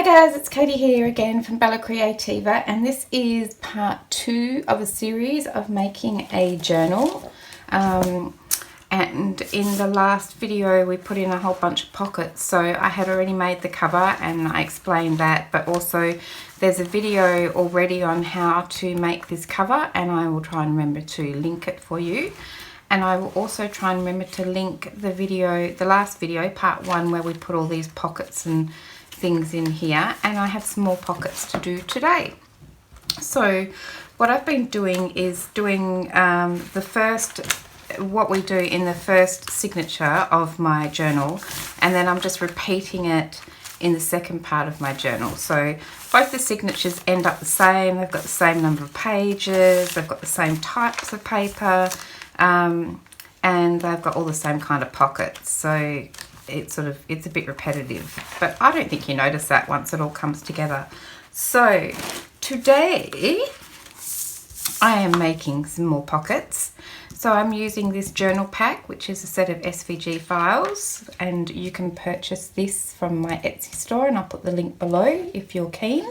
Hi guys, it's Katie here again from Creativa, and this is part 2 of a series of making a journal. And in the last video we put in a whole bunch of pockets, so I had already made the cover and I explained that, but also there's a video already on how to make this cover, and I will try and remember to link it for you. And I will also try and remember to link the video, the last video, part 1, where we put all these pockets and things in here, and I have some more pockets to do today. So what I've been doing is doing what we do in the first signature of my journal, and then I'm just repeating it in the second part of my journal. So both the signatures end up the same, they've got the same number of pages, they've got the same types of paper, and they've got all the same kind of pockets. So it's a bit repetitive, but I don't think you notice that once it all comes together. So today I am making some more pockets. So I'm using this journal pack, which is a set of SVG files, and you can purchase this from my Etsy store, and I'll put the link below if you're keen.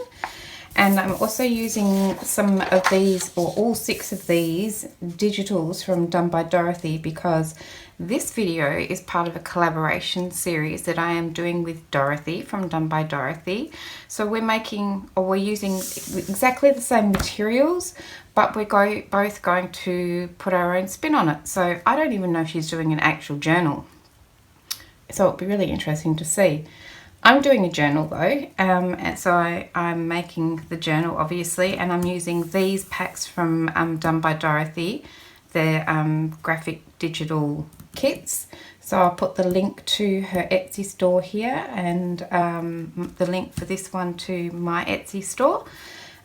And I'm also using some of these, or all 6 of these digitals from Done by Dorothy, because this video is part of a collaboration series that I am doing with Dorothy from Done by Dorothy. So we're using exactly the same materials, but we're both going to put our own spin on it. So I don't even know if she's doing an actual journal. So it'll be really interesting to see. I'm doing a journal though, and so I'm making the journal obviously, and I'm using these packs from Done by Dorothy. They're graphic digital kits. So I'll put the link to her Etsy store here, and the link for this one to my Etsy store.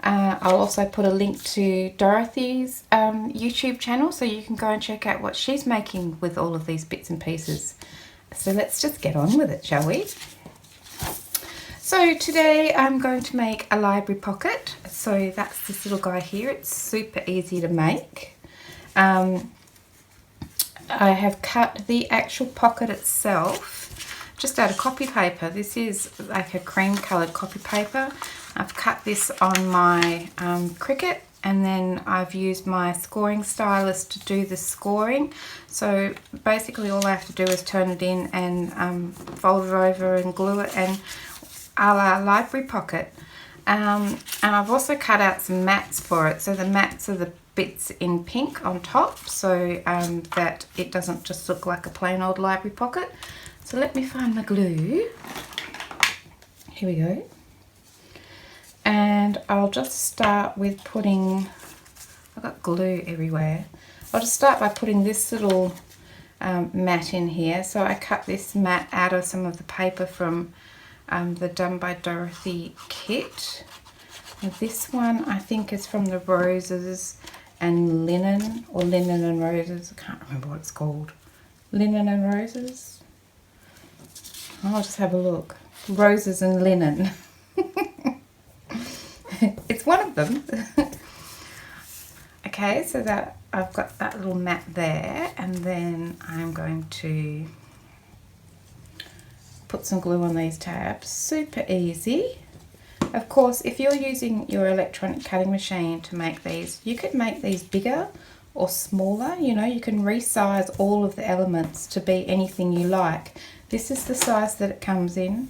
I'll also put a link to Dorothy's YouTube channel, so you can go and check out what she's making with all of these bits and pieces. So let's just get on with it, shall we? So today I'm going to make a library pocket. So that's this little guy here. It's super easy to make. I have cut the actual pocket itself just out of copy paper. This is like a cream coloured copy paper. I've cut this on my Cricut, and then I've used my scoring stylus to do the scoring. So basically all I have to do is turn it in and fold it over and glue it, and a la library pocket. And I've also cut out some mats for it. So the mats are the bits in pink on top, so that it doesn't just look like a plain old library pocket. So let me find my glue. Here we go. And I'll just start with putting, I've got glue everywhere. I'll just start by putting this little mat in here. So I cut this mat out of some of the paper from the Done by Dorothy kit. And this one I think is from the Roses and Linen, or Linen and Roses. I can't remember what it's called. Linen and Roses? I'll just have a look. Roses and Linen. It's one of them. Okay, so that I've got that little mat there, and then I'm going to put some glue on these tabs. Super easy. Of course, if you're using your electronic cutting machine to make these, you could make these bigger or smaller. You know, you can resize all of the elements to be anything you like. This is the size that it comes in.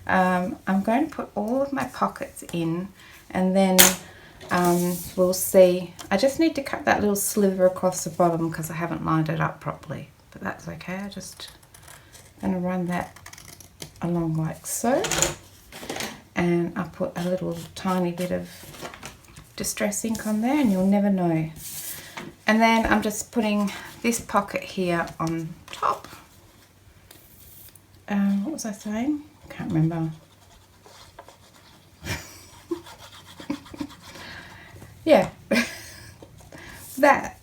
I'm going to put all of my pockets in, and then we'll see. I just need to cut that little sliver across the bottom because I haven't lined it up properly, but that's okay. I just going to run that along like so, and I'll put a little tiny bit of distress ink on there, and you'll never know. And then I'm just putting this pocket here on top. What was I saying? Can't remember. Yeah, that.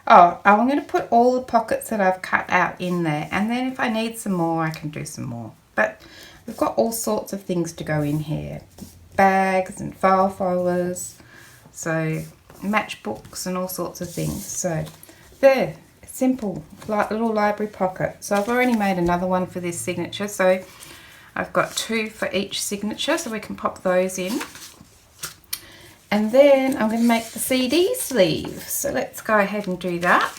Oh, I'm going to put all the pockets that I've cut out in there, and then if I need some more, I can do some more. But we've got all sorts of things to go in here. Bags and file folders, so matchbooks and all sorts of things. So there, simple, like little library pocket. So I've already made another one for this signature, so I've got 2 for each signature, so we can pop those in. And then I'm going to make the CD sleeve. So let's go ahead and do that.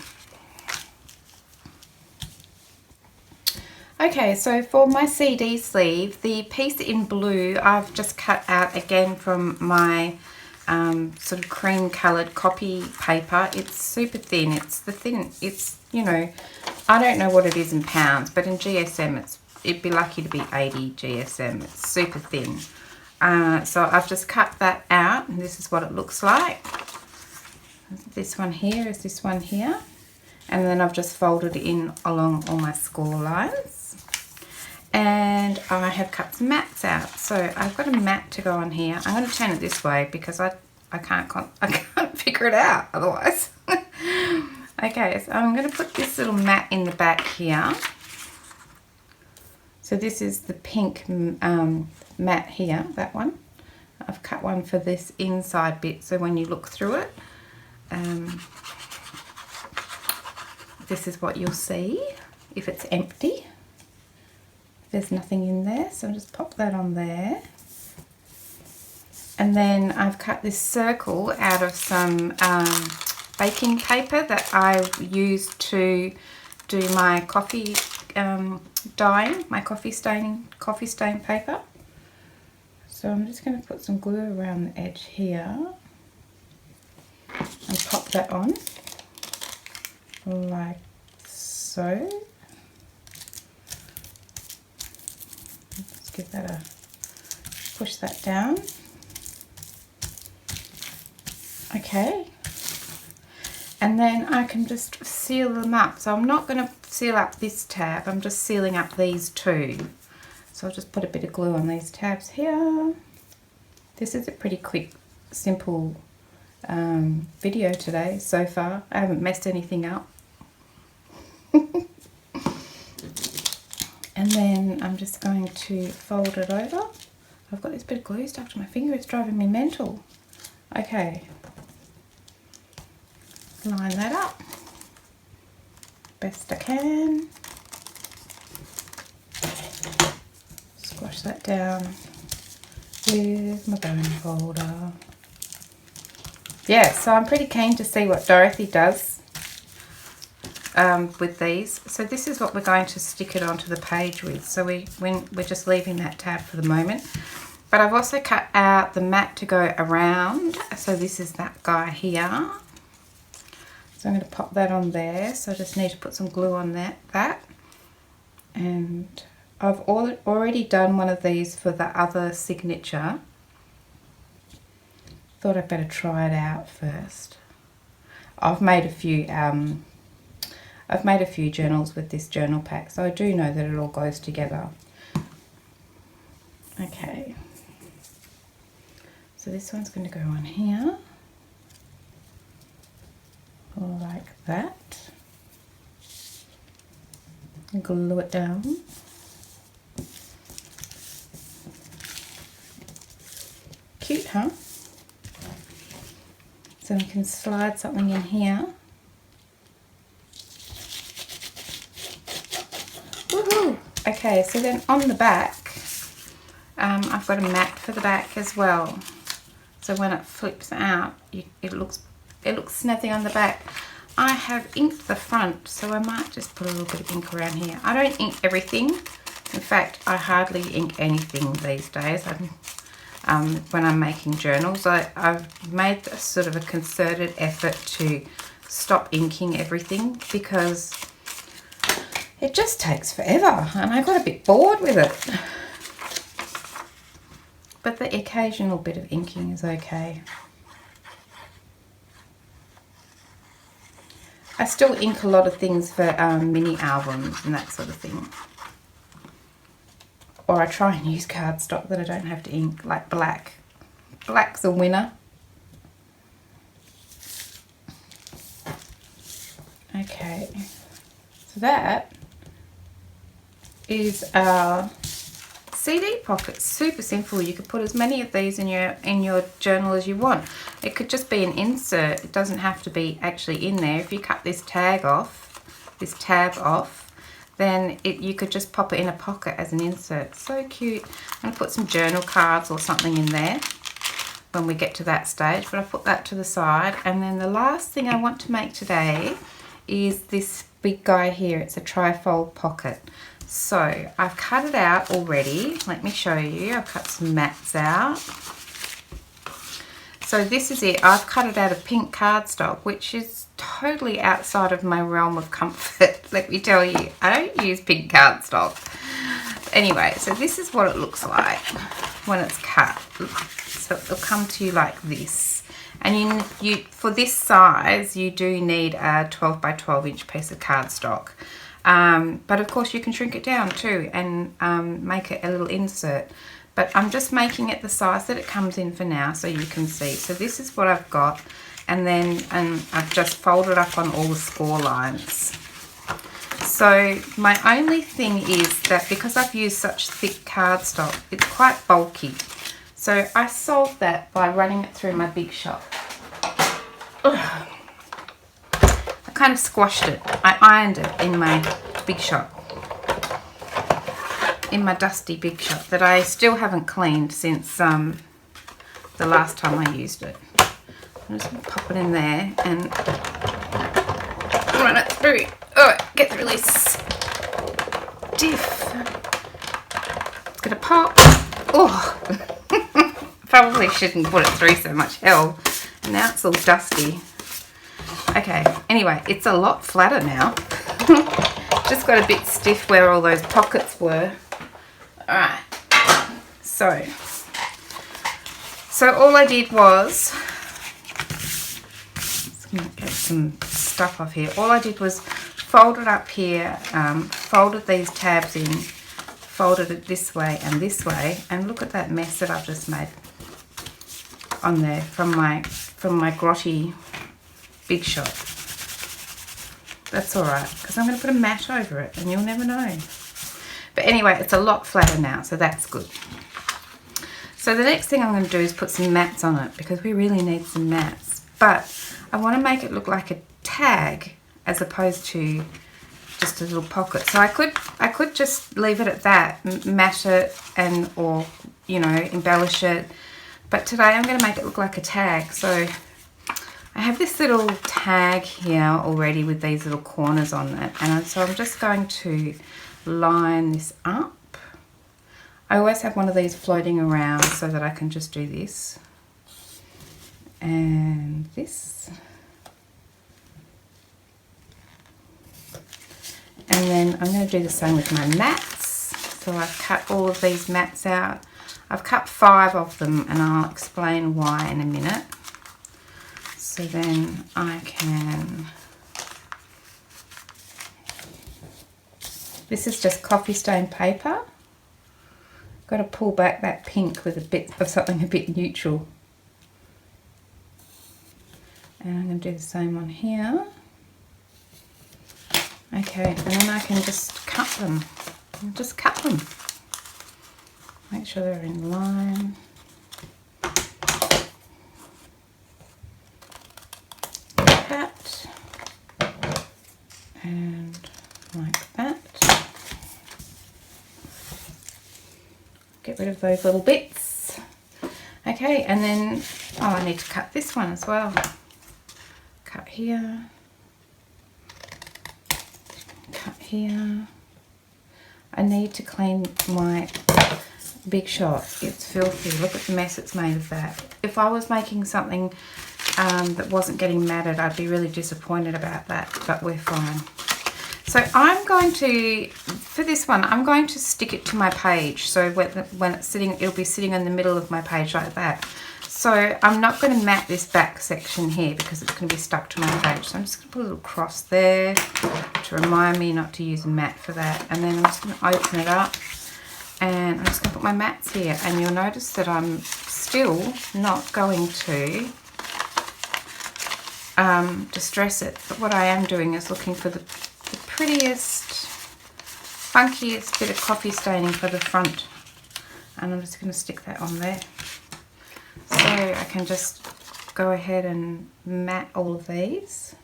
Okay, so for my CD sleeve, the piece in blue I've just cut out again from my sort of cream coloured copy paper. It's super thin. It's you know, I don't know what it is in pounds, but in GSM it'd be lucky to be 80 GSM. It's super thin. So I've just cut that out, and this is what it looks like. This one here is this one here, and then I've just folded it in along all my score lines. And I have cut some mats out, so I've got a mat to go on here. I'm going to turn it this way because I can't figure it out otherwise. Okay, so I'm going to put this little mat in the back here. So this is the pink mat here, that one. I've cut one for this inside bit, so when you look through it, this is what you'll see if it's empty. There's nothing in there, so I'll just pop that on there. And then I've cut this circle out of some baking paper that I used to do my coffee dyeing, my coffee stain paper. So I'm just going to put some glue around the edge here and pop that on like so. Let's give that a push that down. Okay. And then I can just seal them up. So I'm not going to seal up this tab, I'm just sealing up these two. So I'll just put a bit of glue on these tabs here. This is a pretty quick, simple video today so far. I haven't messed anything up. And then I'm just going to fold it over. I've got this bit of glue stuck to my finger, it's driving me mental. Okay. Line that up best I can. Squash that down with my bone folder. Yeah, so I'm pretty keen to see what Dorothy does with these. So this is what we're going to stick it onto the page with. So we're just leaving that tab for the moment. But I've also cut out the mat to go around. So this is that guy here. So I'm going to pop that on there. So I just need to put some glue on that. And I've already done one of these for the other signature. Thought I'd better try it out first. I've made a few journals with this journal pack, so I do know that it all goes together. Okay. So this one's going to go on here. Like that. And glue it down. Cute, huh? So we can slide something in here. Woohoo! Okay, so then on the back, I've got a mat for the back as well. So when it flips out, it looks snazzy on the back. I have inked the front, so I might just put a little bit of ink around here. I don't ink everything. In fact, I hardly ink anything these days. When I'm making journals, I've made a sort of a concerted effort to stop inking everything because it just takes forever and I got a bit bored with it. But the occasional bit of inking is okay. I still ink a lot of things for mini albums and that sort of thing. Or I try and use cardstock that I don't have to ink, like black. Black's a winner. Okay, so that is our CD pocket. Super simple. You could put as many of these in your journal as you want. It could just be an insert. It doesn't have to be actually in there. If you cut this tab off, then you could just pop it in a pocket as an insert. So cute. I'm going to put some journal cards or something in there when we get to that stage, but I'll put that to the side. And then the last thing I want to make today is this big guy here. It's a trifold pocket. So I've cut it out already. Let me show you. I've cut some mats out. So this is it. I've cut it out of pink cardstock, which is totally outside of my realm of comfort. Let me tell you, I don't use pink cardstock. Anyway, so this is what it looks like when it's cut. So it'll come to you like this. And you for this size, you do need a 12 by 12 inch piece of cardstock. But of course you can shrink it down too and make it a little insert. But I'm just making it the size that it comes in for now so you can see. So this is what I've got, and then I've just folded up on all the score lines. So my only thing is that because I've used such thick cardstock, it's quite bulky. So I solved that by running it through my Big Shot. Ugh. I kind of squashed it. I ironed it in my Big Shot. In my dusty Big Shot that I still haven't cleaned since the last time I used it. I'm just going to pop it in there and run it through. Oh, it gets really stiff. It's going to pop. Oh, probably shouldn't put it through so much hell. And now it's all dusty. Okay, anyway, it's a lot flatter now. Just got a bit stiff where all those pockets were. Alright, so all I did was, let's get some stuff off here. All I did was fold it up here, folded these tabs in, folded it this way, and look at that mess that I've just made on there from my grotty Big Shot. That's alright, because I'm going to put a mat over it and you'll never know. But anyway, it's a lot flatter now, so that's good. So the next thing I'm going to do is put some mats on it, because we really need some mats. But I want to make it look like a tag as opposed to just a little pocket. So I could just leave it at that, mat it or embellish it. But today I'm going to make it look like a tag. So I have this little tag here already with these little corners on it, and so I'm just going to line this up. I always have one of these floating around so that I can just do this and this, and then I'm going to do the same with my mats. So I've cut all of these mats out. I've cut 5 of them and I'll explain why in a minute. So then I can, this is just coffee stain paper. Got to pull back that pink with a bit of something a bit neutral. And I'm going to do the same on here. Okay, and then I can just cut them. Just cut them. Make sure they're in line. Cut. And like that. Get rid of those little bits. Okay, and then, oh, I need to cut this one as well. Cut here. Cut here. I need to clean my Big Shot. It's filthy. Look at the mess it's made of that. If I was making something that wasn't getting matted, I'd be really disappointed about that, but we're fine. So I'm going to, for this one, I'm going to stick it to my page. So when it's sitting, it'll be sitting in the middle of my page like that. So I'm not going to mat this back section here because it's going to be stuck to my page. So I'm just going to put a little cross there to remind me not to use a mat for that. And then I'm just going to open it up and I'm just going to put my mats here. And you'll notice that I'm still not going to distress it. But what I am doing is looking for the prettiest, funkiest bit of coffee staining for the front, and I'm just going to stick that on there. So I can just go ahead and mat all of these,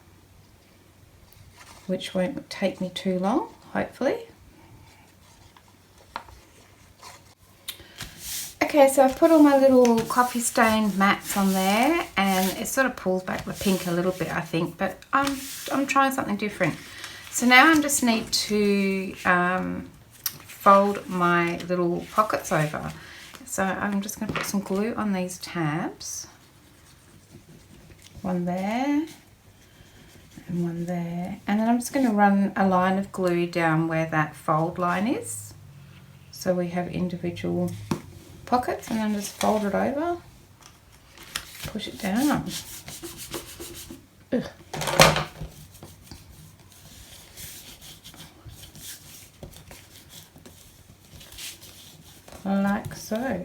which won't take me too long. hopefully. Okay, so I've put all my little coffee stain mats on there, and it sort of pulls back the pink a little bit, I think, but I'm trying something different. So now I just need to fold my little pockets over. So I'm just going to put some glue on these tabs. One there and one there. And then I'm just going to run a line of glue down where that fold line is. So we have individual pockets, and then just fold it over, push it down. Ugh. Like so.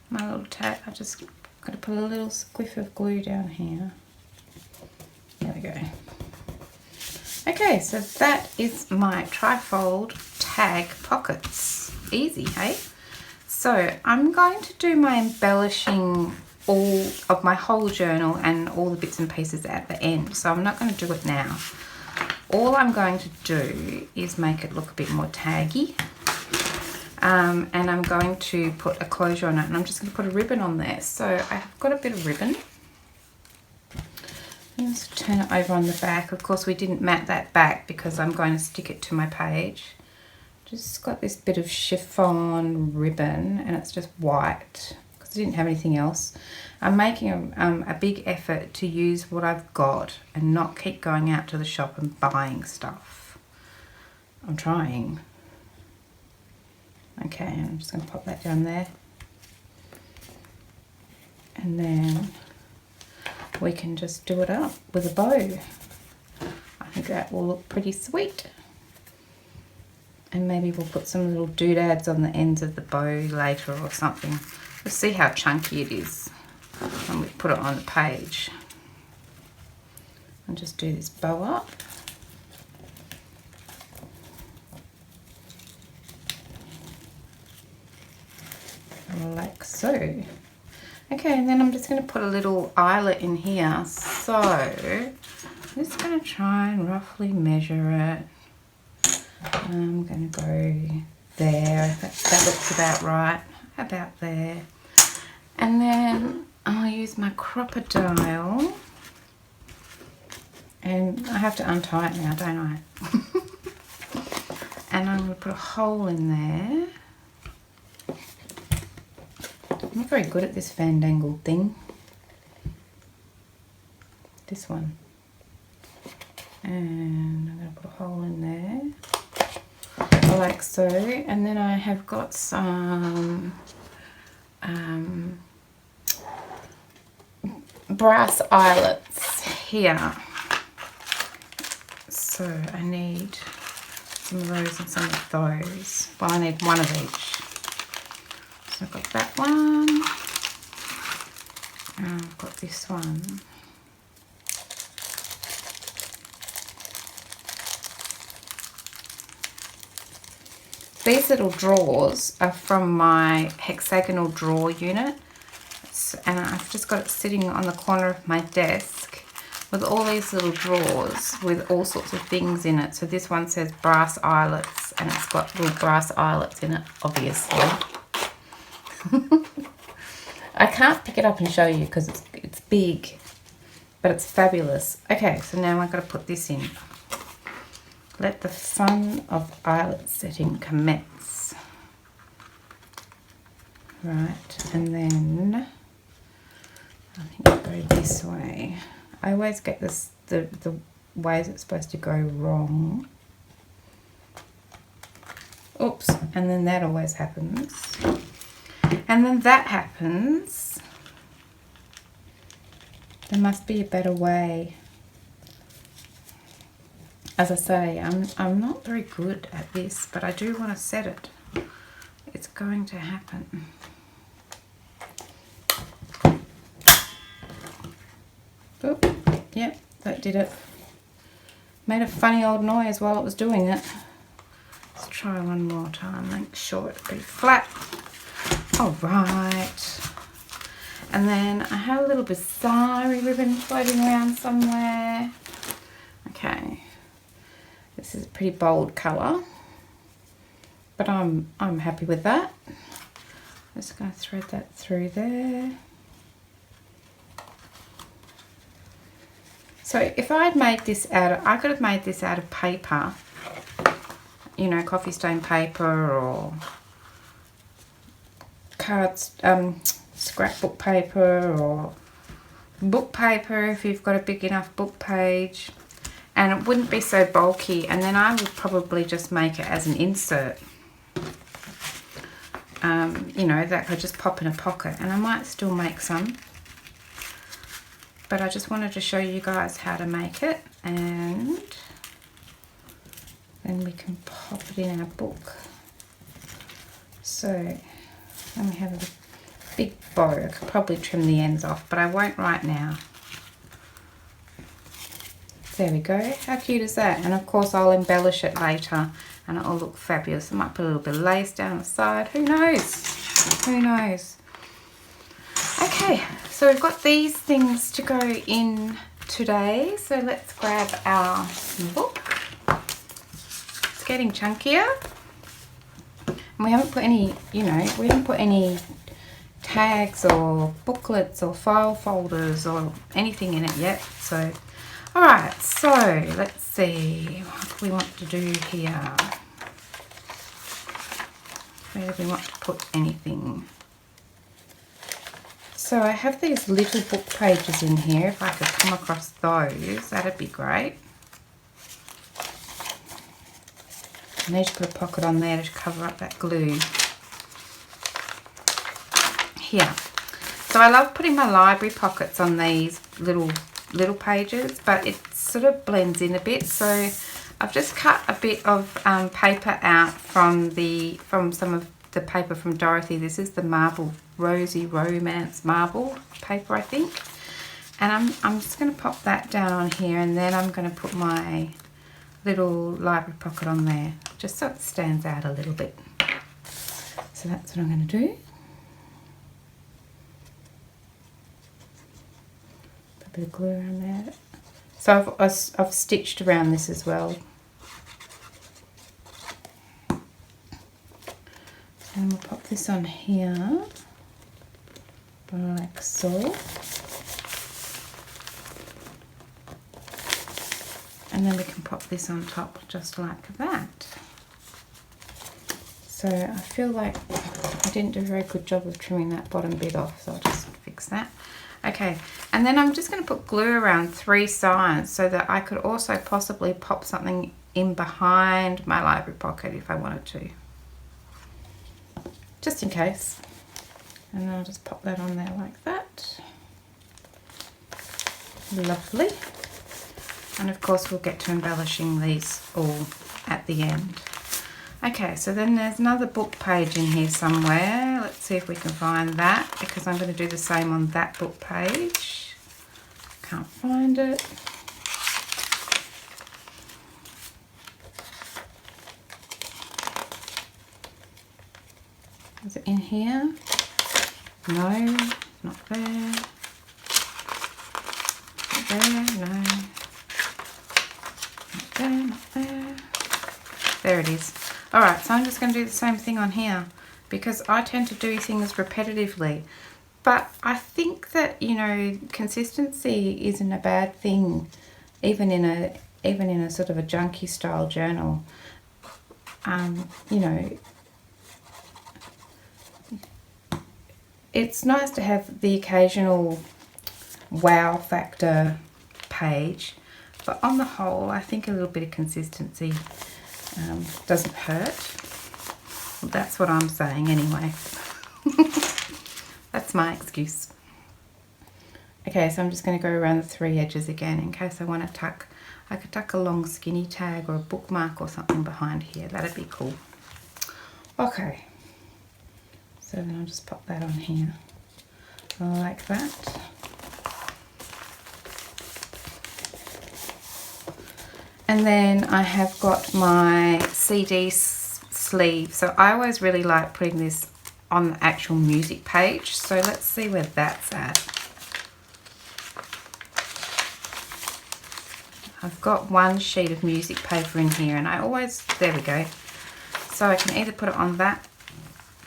My little tag, I just got to put a little squiff of glue down here. There we go. Okay, so that is my trifold tag pockets. Easy, hey? So I'm going to do my embellishing all of my whole journal and all the bits and pieces at the end. So I'm not going to do it now. All I'm going to do is make it look a bit more taggy. And I'm going to put a closure on it, and I'm just going to put a ribbon on there. So I've got a bit of ribbon. Let's turn it over on the back. Of course, we didn't mat that back because I'm going to stick it to my page. Just got this bit of chiffon ribbon, and it's just white because I didn't have anything else. I'm making a big effort to use what I've got and not keep going out to the shop and buying stuff. I'm trying. Okay, I'm just going to pop that down there. And then we can just do it up with a bow. I think that will look pretty sweet. And maybe we'll put some little doodads on the ends of the bow later or something. We'll see how chunky it is when we put it on the page. I'll just do this bow up. Like so. Okay, and then I'm just going to put a little eyelet in here. So I'm just going to try and roughly measure it. I'm going to go there. That looks about right. About there. And then I'll use my crocodile. And I have to untie it now, don't I? And I'm going to put a hole in there. I'm not very good at this fandangled thing. This one. And I'm going to put a hole in there. Like so. And then I have got some brass eyelets here. So I need some of those and some of those. Well, I need one of each. So I've got that one, and I've got this one. These little drawers are from my hexagonal drawer unit, and I've just got it sitting on the corner of my desk with all these little drawers with all sorts of things in it. So this one says brass eyelets, and it's got little brass eyelets in it, obviously. I can't pick it up and show you because it's big, but it's fabulous. Okay, so now I've got to put this in. Let the fun of eyelet setting commence. Right, and then I think I'll go this way. I always get this the ways it's supposed to go wrong. Oops, and then that always happens. And then that happens. There must be a better way. As I say, I'm not very good at this, but I do want to set it. It's going to happen. Oh, yep, that did it. Made a funny old noise while it was doing it. Let's try one more time, make sure it's pretty flat. Alright. And then I have a little bizarre ribbon floating around somewhere. Okay. This is pretty bold colour, but I'm happy with that. Just going to thread that through there. So if I had made this I could have made this out of paper, you know, coffee stain paper or scrapbook paper or book paper if you've got a big enough book page, and it wouldn't be so bulky, and then I would probably just make it as an insert. You know, that could just pop in a pocket, and I might still make some, but I just wanted to show you guys how to make it, and then we can pop it in our book. So let me have a big bow. I could probably trim the ends off, but I won't right now. There we go. How cute is that? And of course I'll embellish it later and it'll look fabulous. I might put a little bit of lace down the side. Who knows? Who knows? Okay, so we've got these things to go in today. So let's grab our book. It's getting chunkier. And we haven't put any, you know, we haven't put any tags or booklets or file folders or anything in it yet. So, alright, so let's see what we want to do here. Where do we want to put anything? So I have these little book pages in here. If I could come across those, that'd be great. I need to put a pocket on there to cover up that glue. Here. So I love putting my library pockets on these little pages, but it sort of blends in a bit. So I've just cut a bit of paper out from some of the paper from Dorothy. This is the marble, Rosey Romance marble paper, I think. And I'm just going to pop that down on here, and then I'm going to put my little library pocket on there, just so it stands out a little bit. So that's what I'm going to do. Put a bit of glue around there. So I've stitched around this as well. And we'll pop this on here, like so. And then we can pop this on top just like that. So I feel like I didn't do a very good job of trimming that bottom bit off, so I'll just fix that. Okay, and then I'm just going to put glue around 3 sides so that I could also possibly pop something in behind my library pocket if I wanted to. Just in case. And I'll just pop that on there like that. Lovely. And of course we'll get to embellishing these all at the end. Okay, so then there's another book page in here somewhere. Let's see if we can find that, because I'm going to do the same on that book page. Can't find it. Is it in here? No, not there. Not there, no. Not there, not there. There it is. Alright, so I'm just going to do the same thing on here, because I tend to do things repetitively. But I think that, you know, consistency isn't a bad thing, even in a sort of a junky style journal. You know, it's nice to have the occasional wow factor page, but on the whole, I think a little bit of consistency doesn't hurt. Well, that's what I'm saying anyway. That's my excuse. Okay, so I'm just going to go around the 3 edges again in case I want to tuck. I could tuck a long skinny tag or a bookmark or something behind here. That'd be cool. Okay. So then I'll just pop that on here, like that. And then I have got my CD sleeve. So I always really like putting this on the actual music page. So let's see where that's at. I've got one sheet of music paper in here, and I always, there we go. So I can either put it on that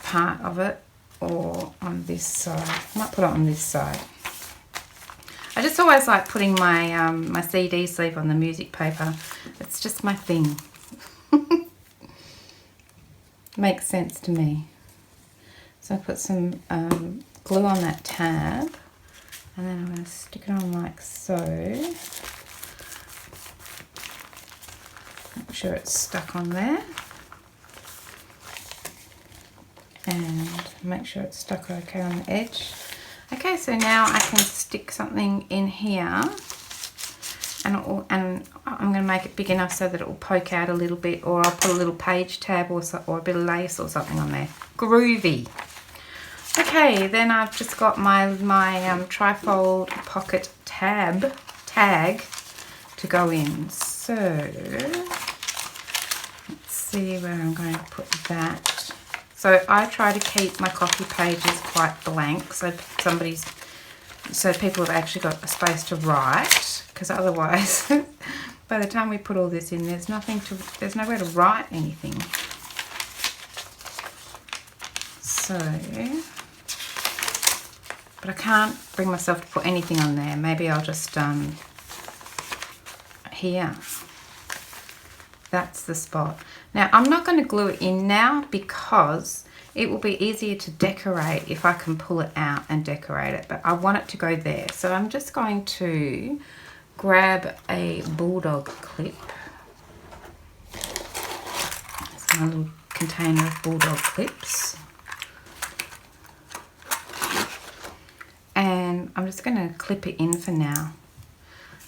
part of it or on this side. I might put it on this side. I just always like putting my my CD sleeve on the music paper. It's just my thing. Makes sense to me. So I put some glue on that tab, and then I'm going to stick it on like so. Make sure it's stuck on there. And make sure it's stuck okay on the edge. Okay, so now I can stick something in here, and I'm going to make it big enough so that it will poke out a little bit, or I'll put a little page tab or a bit of lace or something on there. Groovy. Okay, then I've just got my Trifold Pocket Tag to go in. So let's see where I'm going to put that. So I try to keep my copy pages quite blank, so people have actually got a space to write, because otherwise, by the time we put all this in, there's nowhere to write anything. So, but I can't bring myself to put anything on there. Maybe I'll just here. That's the spot. Now, I'm not going to glue it in now because it will be easier to decorate if I can pull it out and decorate it, but I want it to go there. So I'm just going to grab a bulldog clip. That's my little container of bulldog clips. And I'm just going to clip it in for now.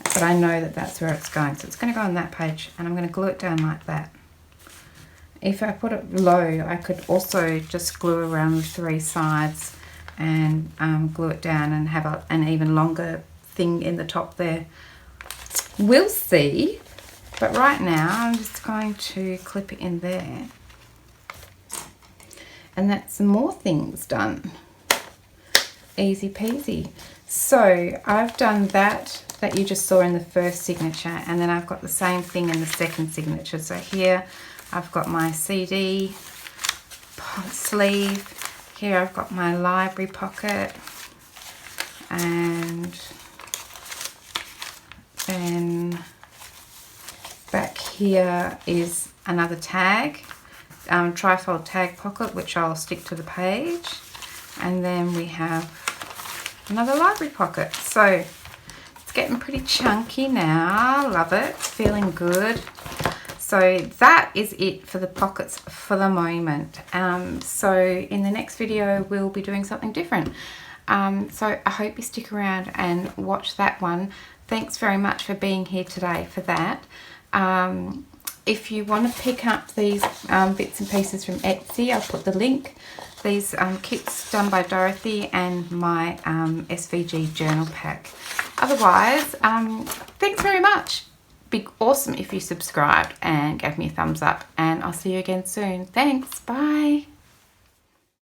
But I know that that's where it's going. So it's going to go on that page, and I'm going to glue it down like that. If I put it low, I could also just glue around the three sides and glue it down and have an even longer thing in the top there. We'll see. But right now, I'm just going to clip it in there. And that's some more things done. Easy peasy. So I've done that you just saw in the first signature, and then I've got the same thing in the second signature. So here I've got my CD sleeve, here I've got my library pocket, and then back here is another tag, trifold tag pocket, which I'll stick to the page, and then we have another library pocket. So it's getting pretty chunky now. Love it. It's feeling good. So that is it for the pockets for the moment. So in the next video we'll be doing something different. So I hope you stick around and watch that one. Thanks very much for being here today for that. If you want to pick up these bits and pieces from Etsy, I'll put the link. These kits done by Dorothy and my SVG journal pack. Otherwise, thanks very much. Be awesome if you subscribed and gave me a thumbs up, and I'll see you again soon. Thanks. Bye.